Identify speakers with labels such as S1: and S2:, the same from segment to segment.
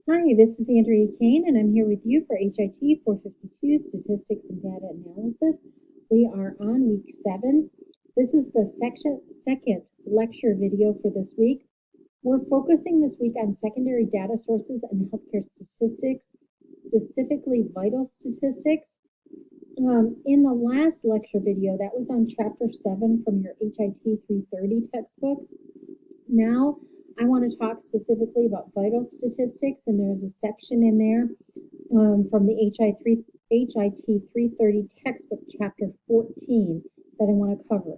S1: Hi, this is Andrea Kane, and I'm here with you for HIT 452 Statistics and Data Analysis. We are on week 7. This is the second lecture video for this week. We're focusing this week on secondary data sources and healthcare statistics, specifically vital statistics. In the last lecture video, that was on Chapter 7 from your HIT 330 textbook. Now, I want to talk specifically about vital statistics, and there's a section in there from the HIT 330 textbook, chapter 14, that I want to cover.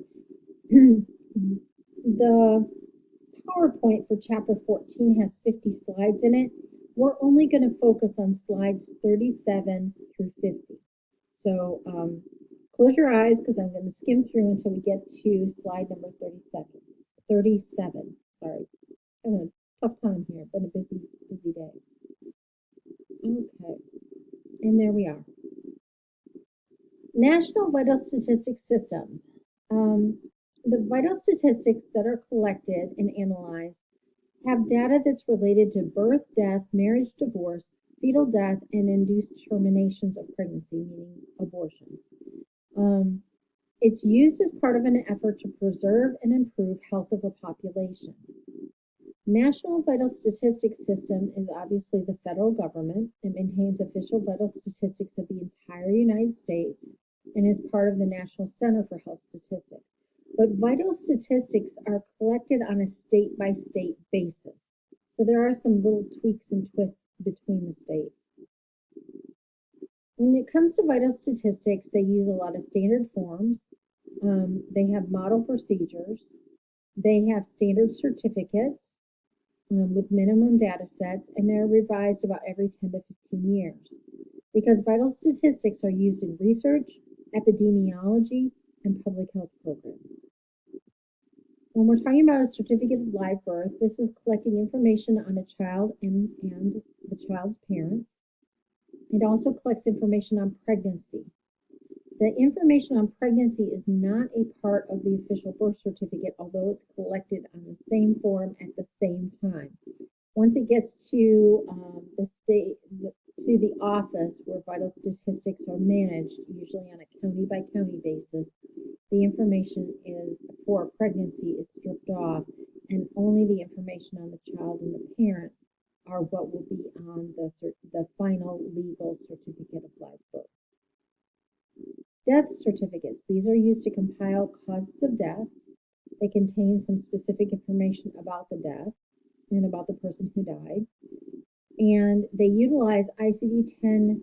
S1: The PowerPoint for chapter 14 has 50 slides in it. We're only going to focus on slides 37 through 50. So close your eyes because I'm going to skim through until we get to slide number 37. Sorry. Having a tough time here. Been a busy day. Okay, and there we are. National Vital Statistics Systems. The vital statistics that are collected and analyzed have data that's related to birth, death, marriage, divorce, fetal death, and induced terminations of pregnancy, meaning abortion. It's used as part of an effort to preserve and improve health of a population. National Vital Statistics System is obviously the federal government. It maintains official vital statistics of the entire United States and is part of the National Center for Health Statistics. But vital statistics are collected on a state-by-state basis. So there are some little tweaks and twists between the states. When it comes to vital statistics, they use a lot of standard forms. They have model procedures. They have standard certificates with minimum data sets, and they're revised about every 10 to 15 years. Because vital statistics are used in research, epidemiology, and public health programs. When we're talking about a certificate of live birth, this is collecting information on a child and the child's parents. It also collects information on pregnancy. The information on pregnancy is not a part of the official birth certificate, although it's collected on the same form at the same time. Once it gets to the office where vital statistics are managed, usually on a county-by-county basis, the information for pregnancy is stripped off, and only the information on the child and the parents are what will be on the final legal certificate of live birth. Death certificates. These are used to compile causes of death. They contain some specific information about the death and about the person who died. And they utilize ICD-10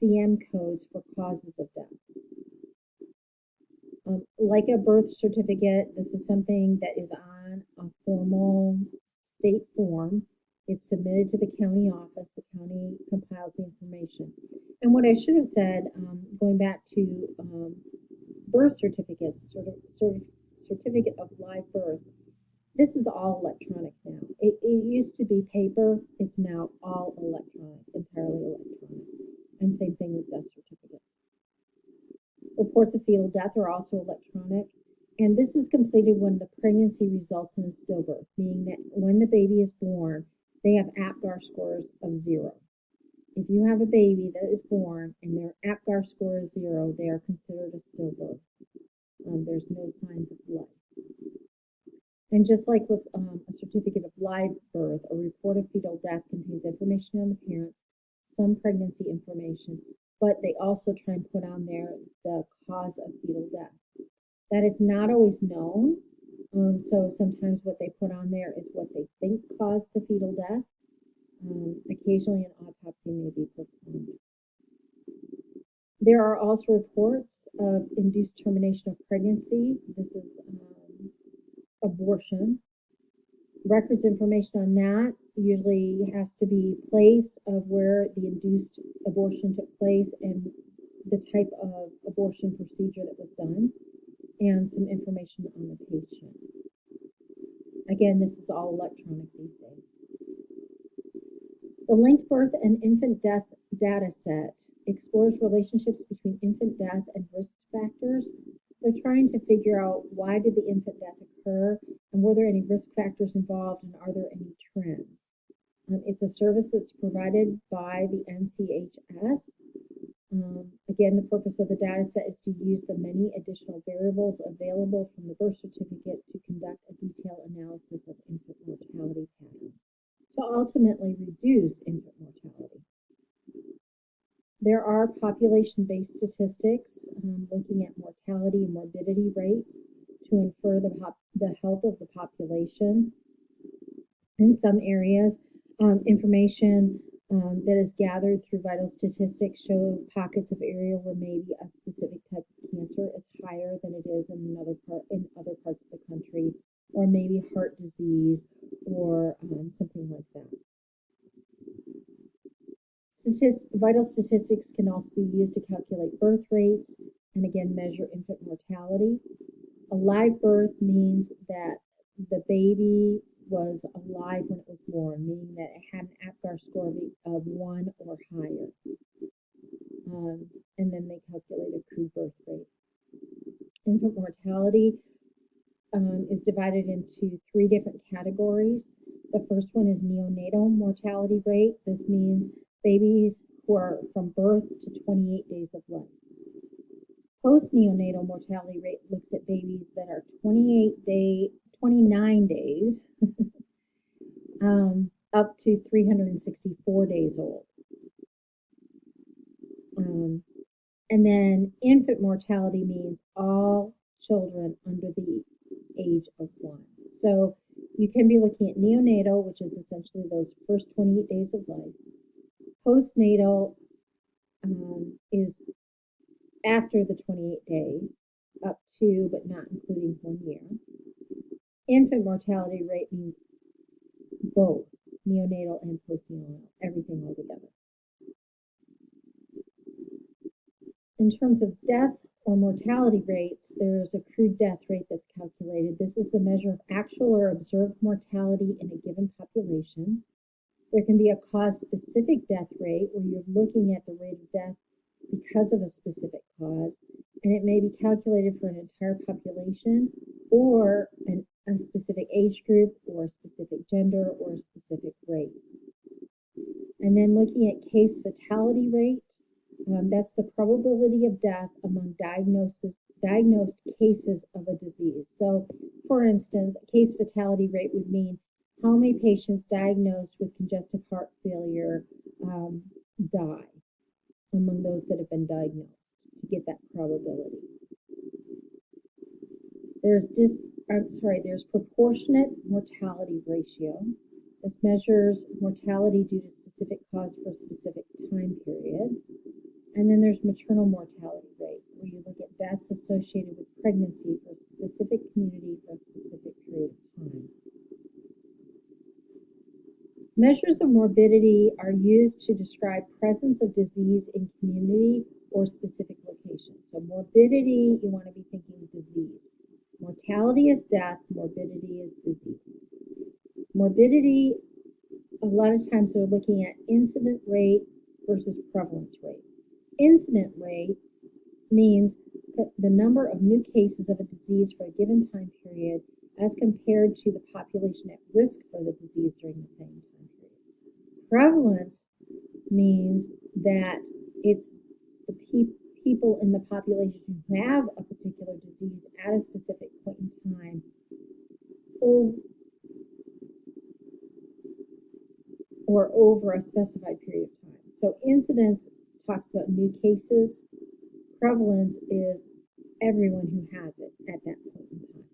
S1: CM codes for causes of death. Like a birth certificate, this is something that is on a formal state form. It's submitted to the county office. The county compiles the information. And what I should have said, going back to birth certificates, certificate of live birth, this is all electronic now. It used to be paper. It's now all electronic, entirely electronic. And same thing with death certificates. Reports of fetal death are also electronic. And this is completed when the pregnancy results in a stillbirth, meaning that when the baby is born, they have APGAR scores of 0. If you have a baby that is born and their APGAR score is 0, they are considered a stillbirth. There's no signs of life. And just like with a certificate of live birth, a report of fetal death contains information on the parents, some pregnancy information, but they also try and put on there the cause of fetal death. That is not always known. So sometimes what they put on there is what they think caused the fetal death. Occasionally an autopsy may be performed. There are also reports of induced termination of pregnancy. This is abortion. Records information on that usually has to be place of where the induced abortion took place and the type of abortion procedure that was done, and some information on the patient. Again, this is all electronic these days. The linked birth and infant death data set explores relationships between infant death and risk factors. They're trying to figure out why did the infant death occur, and were there any risk factors involved, and are there any trends? It's a service that's provided by the NCHS. Again, the purpose of the data set is to use the many additional variables available from the birth certificate to conduct a detailed analysis of infant mortality patterns to ultimately reduce infant mortality. There are population-based statistics looking at mortality and morbidity rates to infer the health of the population. In some areas, information that is gathered through vital statistics show pockets of area where maybe a specific type of cancer is higher than it is in other parts of the country, or maybe heart disease or something like that. Vital statistics can also be used to calculate birth rates and again measure infant mortality. A live birth means that the baby was alive when it was born, meaning that it had an APGAR score of 1 or higher. And then they calculate a crude birth rate. Infant mortality is divided into 3 different categories. The first one is neonatal mortality rate. This means babies who are from birth to 28 days of life. Post-neonatal mortality rate looks at babies that are 29 days up to 364 days old. And then infant mortality means all children under the age of 1. So you can be looking at neonatal, which is essentially those first 28 days of life. Postnatal is after the 28 days, up to but not including 1 year. Infant mortality rate means both neonatal and postnatal, everything all together. In terms of death or mortality rates, there's a crude death rate that's calculated. This is the measure of actual or observed mortality in a given population. There can be a cause-specific death rate where you're looking at the rate of death because of a specific cause, and it may be calculated for an entire population or a specific age group or a specific gender or a specific race. And then looking at case fatality rate, that's the probability of death among diagnosed cases of a disease. So, for instance, a case fatality rate would mean how many patients diagnosed with congestive heart failure die among those that have been diagnosed to get that probability. There's proportionate mortality ratio. This measures mortality due to specific cause for a specific time period. And then there's maternal mortality rate, where you look at deaths associated with pregnancy for a specific community for a specific period of time. Measures of morbidity are used to describe presence of disease in community or specific location. So morbidity, you want to be thinking disease. Mortality is death, morbidity is disease. Morbidity, a lot of times they're looking at incident rate versus prevalence rate. Incident rate means the number of new cases of a disease for a given time period as compared to the population at risk for the disease during the same time period. Prevalence means that it's the people in the population who have a particular disease at a specific point in time or over a specified period of time. So incidence talks about new cases. Prevalence is everyone who has it at that point in time.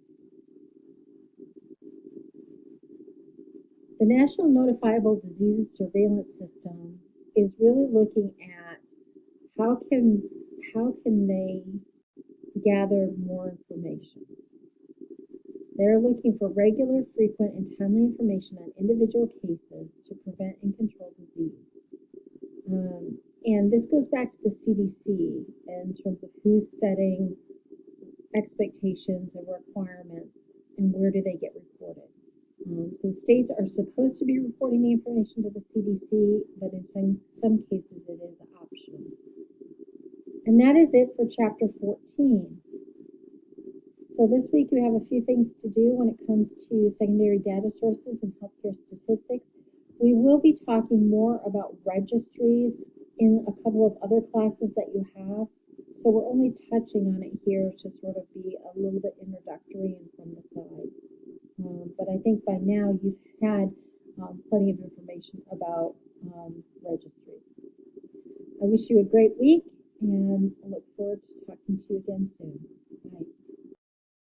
S1: The National Notifiable Diseases Surveillance System is really looking at how can they gather more information. They're looking for regular, frequent, and timely information on individual cases to prevent and control disease. And this goes back to the CDC in terms of who's setting expectations and requirements and where do they get reported. So the states are supposed to be reporting the information to the CDC, but in some cases it is optional. And that is it for Chapter 14. So this week you have a few things to do when it comes to secondary data sources and healthcare statistics. We will be talking more about registries in a couple of other classes that you have. So we're only touching on it here to sort of be a little bit introductory and from the side. But I think by now you've had plenty of information about registries. I wish you a great week and I look forward to talking to you again soon.